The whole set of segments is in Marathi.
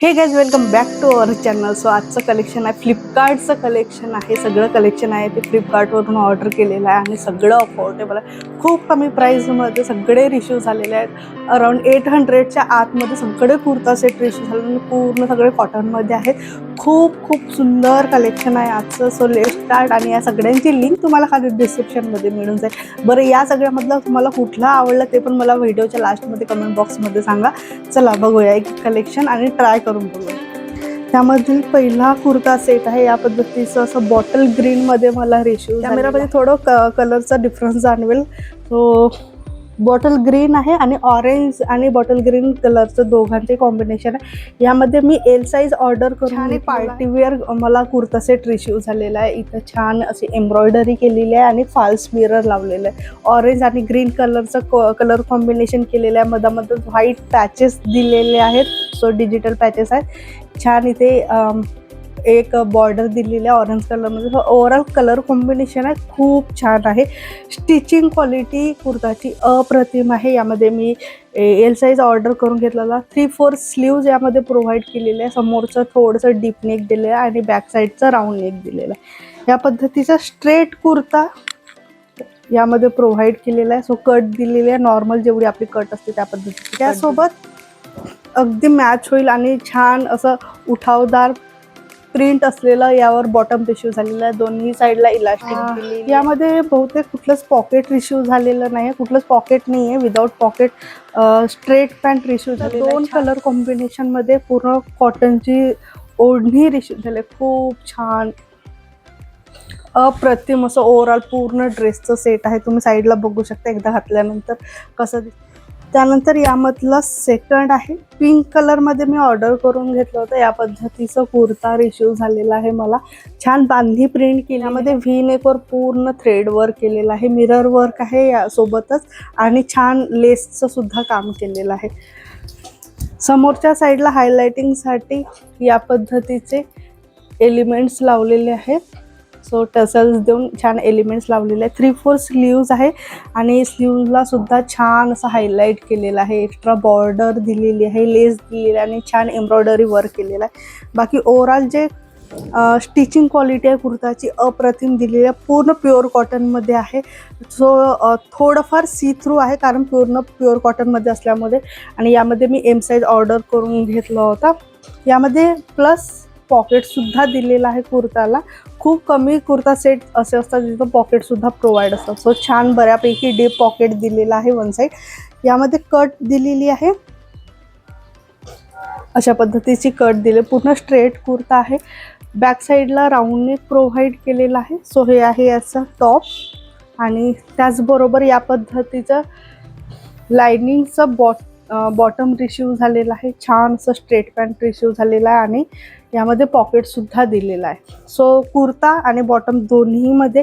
हे guys welcome back to our channel. So आजचं कलेक्शन आहे फ्लिपकार्टचं कलेक्शन आहे. सगळं कलेक्शन आहे ते फ्लिपकार्टवरून ऑर्डर केलेलं आहे आणि सगळं अफोर्डेबल आहे. खूप कमी प्राईजमध्ये सगळे रिश्यू झालेले आहेत. अराउंड 800च्या आतमध्ये सगळे कुर्ता सेट रिश्यू झाले आणि पूर्ण सगळे कॉटनमध्ये आहेत. खूप खूप सुंदर कलेक्शन आहे आजचं. So let's start. आणि या सगळ्यांची लिंक तुम्हाला खाली डिस्क्रिप्शनमध्ये मिळून जाईल. बरं, या सगळ्यामधलं तुम्हाला कुठला आवडला ते पण मला व्हिडिओच्या लास्टमध्ये कमेंट बॉक्समध्ये सांगा. चला बघूया एक कलेक्शन आणि ट्राय करून बघूया. त्यामधील पहिला कुर्ता सेट आहे. या पद्धतीचं असं बॉटल ग्रीन मध्ये मला रेशो. कॅमेरामध्ये थोडं कलरचा डिफरन्स जाणवेल. सो बॉटल ग्रीन आहे आणि ऑरेंज आणि बॉटल ग्रीन कलरचं दोघांचे कॉम्बिनेशन आहे. यामध्ये मी एल साईज ऑर्डर करून आणि पार्टीवेअर मला कुर्ता सेट रिसीव झालेला आहे. इथं छान अशी एम्ब्रॉयडरी केलेली आहे आणि फॉल्स मिरर लावलेलं आहे. ऑरेंज आणि ग्रीन कलरचं कलर कॉम्बिनेशन केलेलं आहे. मधामध्ये व्हाईट पॅचेस दिलेले आहेत. सो डिजिटल पॅचेस आहेत. छान इथे एक बॉर्डर दिलेली आहे ऑरेंज कलरमध्ये. ओव्हरऑल कलर कॉम्बिनेशन आहे खूप छान आहे. स्टिचिंग क्वालिटी कुर्ताची अप्रतिम आहे. यामध्ये मी एल साईज ऑर्डर करून घेतलेला. 3/4 स्लीव्ज यामध्ये प्रोव्हाइड केलेले आहे. समोरचं थोडंसं डीप नेक दिलेलं आहे आणि बॅक साईडचं राऊंड नेक दिलेलं आहे. या पद्धतीचा स्ट्रेट कुर्ता यामध्ये प्रोव्हाइड केलेला आहे. सो कट दिलेली आहे नॉर्मल जेवढी आपली कट असते त्या पद्धतीची. त्यासोबत अगदी मॅच होईल आणि छान असं उठावदार प्रिंट असलेलं यावर बॉटम रिश्यू झालेलं आहे. दोन्ही साईडला इलास्टिक दिलेली. यामध्ये बहुतेक कुठलंच पॉकेट रिश्यू झालेलं नाही. कुठलंच पॉकेट नाही आहे. विदाउट पॉकेट स्ट्रेट पॅन्ट रिश्यू झाले. दोन कलर कॉम्बिनेशनमध्ये पूर्ण कॉटनची ओढणी रिश्यू झाले. खूप छान अप्रतिम असं ओव्हरऑल पूर्ण ड्रेसचं सेट आहे. तुम्ही साईडला बघू शकता एकदा घातल्यानंतर कसं दिसतं. त्यानंतर यामधला सेकंड आहे पिंक कलरमध्ये मी ऑर्डर करून घेतलं होतं. या पद्धतीचं कुर्ता रिसीव झालेला आहे. मला छान बांधणी प्रिंट केली. यामध्ये व्ही नेकवर पूर्ण थ्रेड वर्क केलेलं आहे. मिरर वर्क आहे यासोबतच आणि छान लेसचं सुद्धा काम केलेलं आहे. समोरच्या साईडला हायलायटिंगसाठी या पद्धतीचे एलिमेंट्स लावलेले आहेत. सो टसल्स देऊन छान एलिमेंट्स लावलेले आहेत. 3/4 स्लीव्ज आहे आणि स्लीव्जला सुद्धा छान असं हायलाईट केलेलं आहे. एक्स्ट्रा बॉर्डर दिलेली आहे, लेस दिलेली आहे आणि छान एम्ब्रॉयडरी वर्क केलेलं आहे. बाकी ओव्हरऑल जे स्टिचिंग क्वालिटी आहे कुर्ताची अप्रतिम दिलेली आहे. पूर्ण प्युअर कॉटनमध्ये आहे. सो थोडंफार सी थ्रू आहे कारण पूर्ण प्युअर कॉटनमध्ये असल्यामुळे. आणि यामध्ये मी एम साईज ऑर्डर करून घेतला होता. यामध्ये प्लस पॉकेटसुद्धा दिलेला आहे कुर्ताला. खूप कमी कुर्ता सेट असे असतात जिथं पॉकेटसुद्धा प्रोव्हाइड असतात. सो छान बऱ्यापैकी डीप पॉकेट दिलेला आहे वन साईड. यामध्ये कट दिलेली आहे. अशा पद्धतीची कट दिली. पूर्ण स्ट्रेट कुर्ता आहे. बॅक साईडला राऊंड नेक प्रोव्हाइड केलेला आहे. सो हे आहे याचा टॉप आणि त्याचबरोबर या पद्धतीचं लायनिंगचं बॉटम रिसीव झालेलं आहे. छान असं स्ट्रेट पॅन्ट रिसीव झालेला आहे आणि यामध्ये पॉकेटसुद्धा दिलेला आहे. सो कुर्ता आणि बॉटम दोन्हीमध्ये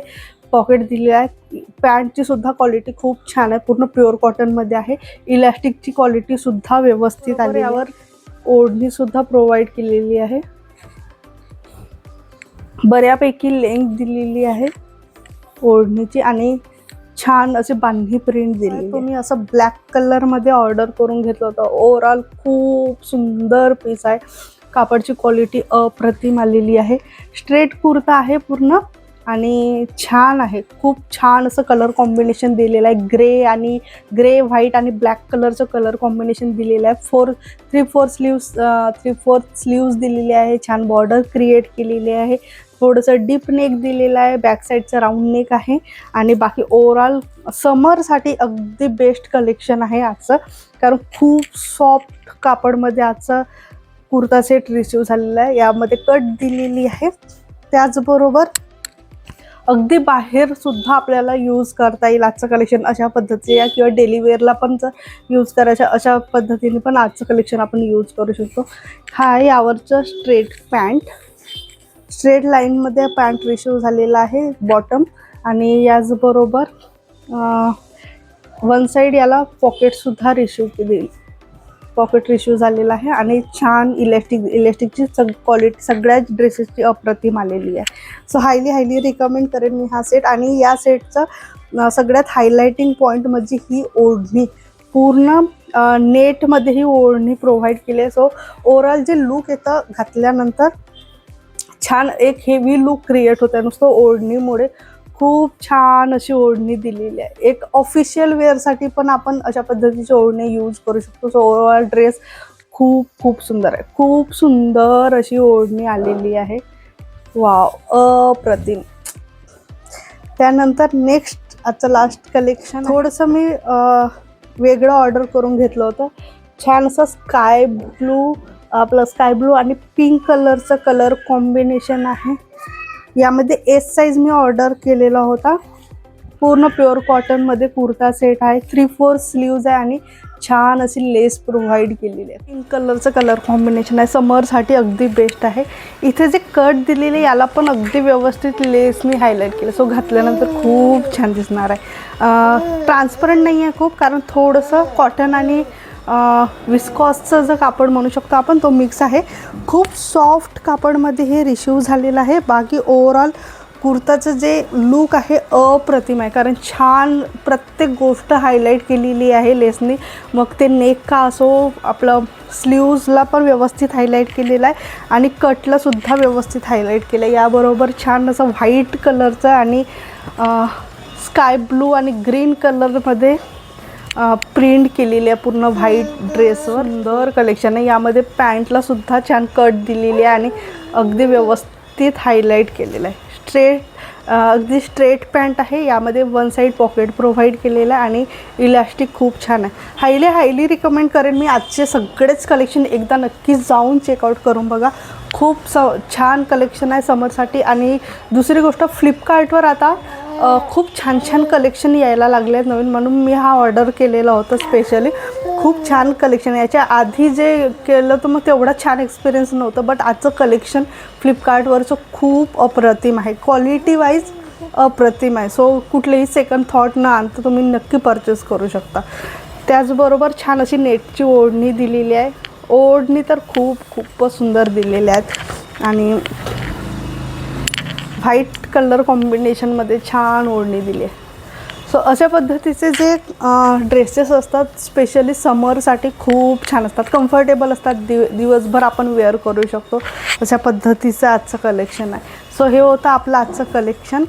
पॉकेट दिलेलं आहे. पॅन्टची सुद्धा क्वालिटी खूप छान आहे. पूर्ण प्युअर कॉटनमध्ये आहे. इलॅस्टिकची क्वालिटीसुद्धा व्यवस्थित आहे. यावर ओढणीसुद्धा प्रोव्हाइड केलेली आहे. बऱ्यापैकी लेंथ दिलेली आहे ओढणीची आणि छान अशी बांधणी प्रिंट दिली. तुम्ही असं ब्लॅक कलरमध्ये ऑर्डर करून घेतलं होतं. ओव्हरऑल खूप सुंदर पीस आहे. कापडची क्वालिटी अप्रतिम आलेली आहे. स्ट्रेट कुर्ता आहे पूर्ण आणि छान आहे. खूप छान असं कलर कॉम्बिनेशन दिलेलं आहे. ग्रे व्हाईट आणि ब्लॅक कलरचं कलर कॉम्बिनेशन दिलेलं आहे. 3/4 स्लीव्ज दिलेली आहे. छान बॉर्डर क्रिएट केलेली आहे. थोडंसं डीप नेक दिलेलं आहे. बॅक साईडचं राऊंड नेक आहे आणि बाकी ओव्हरऑल समरसाठी अगदी बेस्ट कलेक्शन आहे आजचं. कारण खूप सॉफ्ट कापडमध्ये आजचं कुर्ता सेट रिसीव झालेला आहे. यामध्ये कट दिलेली आहे. त्याचबरोबर अगदी बाहेर सुद्धा आपल्याला यूज करता येईल आजचं कलेक्शन अशा पद्धतीचे किंवा डेली वेअरला पण जर यूज करायचं अशा पद्धतीने पण आजचं कलेक्शन आपण यूज करू शकतो. हा आहे यावरचं स्ट्रेट पॅन्ट. स्ट्रेट लाईनमध्ये पॅन्ट रिसीव झालेला आहे बॉटम आणि याचबरोबर वन साईड याला पॉकेटसुद्धा पॉकेट रिसीव झालेला आहे आणि छान इलेस्टिकची क्वालिटी सगळ्याच ड्रेसेसची अप्रतिम आलेली आहे. सो हायली रिकमेंड करेन मी हा सेट. आणि या सेटचं सगळ्यात हायलायटिंग पॉईंट म्हणजे ही ओढणी. पूर्ण नेटमध्ये ही ओढणी प्रोव्हाइड केली आहे. सो ओव्हरऑल जे लुक येतं घातल्यानंतर छान एक हेवी लुक क्रिएट होतं नुसतं ओढणीमुळे. खूप छान अशी ओढणी दिलेली आहे. एक ऑफिशियल वेअरसाठी पण आपण अशा पद्धतीची ओढणी यूज करू शकतो. सो ओव्हरऑल ड्रेस खूप खूप सुंदर आहे. खूप सुंदर अशी ओढणी आलेली आहे. वाव, अप्रतिम. त्यानंतर नेक्स्ट आजचं लास्ट कलेक्शन थोडंसं मी वेगळं ऑर्डर करून घेतलं होतं. छान असं स्काय ब्लू आणि पिंक कलरचं कलर कॉम्बिनेशन आहे. यामध्ये एस साईज मी ऑर्डर केलेला होता. पूर्ण प्युअर कॉटनमध्ये कुर्ता सेट आहे. 3/4 स्लीव्ज आहे आणि छान अशी लेस प्रोव्हाइड केलेली आहे. पिंक कलरचं कलर कॉम्बिनेशन आहे. समरसाठी अगदी बेस्ट आहे. इथे जे कट दिलेले याला पण अगदी व्यवस्थित लेसनी हायलाईट केलं. सो घातल्यानंतर खूप छान दिसणार आहे. ट्रान्सपरंट नाही आहे खूप, कारण थोडंसं कॉटन आणि विस्कॉसचं जर कापड म्हणू शकतो आपण, तो मिक्स आहे. खूप सॉफ्ट कापडमध्ये हे रिसीव झालेलं आहे. बाकी ओव्हरऑल कुर्ताचं जे लूक आहे अप्रतिम आहे, कारण छान प्रत्येक गोष्ट हायलाईट केलेली आहे लेसनी. मग ते नेक का असो, आपलं स्लीव्जला पण व्यवस्थित हायलाईट केलेलं आहे आणि कटलासुद्धा व्यवस्थित हायलाईट केलं आहे. याबरोबर छान असं व्हाईट कलरचं आणि स्काय ब्लू आणि ग्रीन कलरमध्ये प्रिंट केलेली आहे पूर्ण व्हाईट ड्रेसवर. सुंदर कलेक्शन आहे. यामध्ये पॅन्टलासुद्धा छान कट दिलेली आहे आणि अगदी व्यवस्थित हायलाईट केलेलं आहे. अगदी स्ट्रेट पॅन्ट आहे. यामध्ये वन साईड पॉकेट प्रोव्हाइड केलेलं आहे आणि इलॅस्टिक खूप छान आहे. हायली रिकमेंड करेन मी. आजचे सगळेच कलेक्शन एकदा नक्कीच जाऊन चेकआउट करून बघा. खूप छान कलेक्शन आहे समरसाठी. आणि दुसरी गोष्ट, फ्लिपकार्टवर आता खूप छान छान कलेक्शन यायला लागले आहेत नवीन, म्हणून मी हा ऑर्डर केलेला होता स्पेशली. खूप छान कलेक्शन. याच्या आधी जे केलं तर मग तेवढा छान एक्सपिरियन्स नव्हतं, बट आजचं कलेक्शन फ्लिपकार्टवरचं खूप अप्रतिम आहे. क्वालिटी वाईज अप्रतिम आहे. सो कुठलेही सेकंड थॉट न आणता तुम्ही नक्की परचेस करू शकता. त्याचबरोबर छान अशी नेटची ओढणी दिलेली आहे. ओढणी तर खूपच सुंदर दिलेल्या आहेत आणि व्हाईट कलर कॉम्बिनेशनमध्ये छान ओढणी दिली आहे. सो अशा पद्धतीचे जे ड्रेसेस असतात स्पेशली समरसाठी खूप छान असतात, कम्फर्टेबल असतात, दिवसभर आपण वेअर करू शकतो. अशा पद्धतीचं आजचं कलेक्शन आहे. सो हे होतं आपलं आजचं कलेक्शन.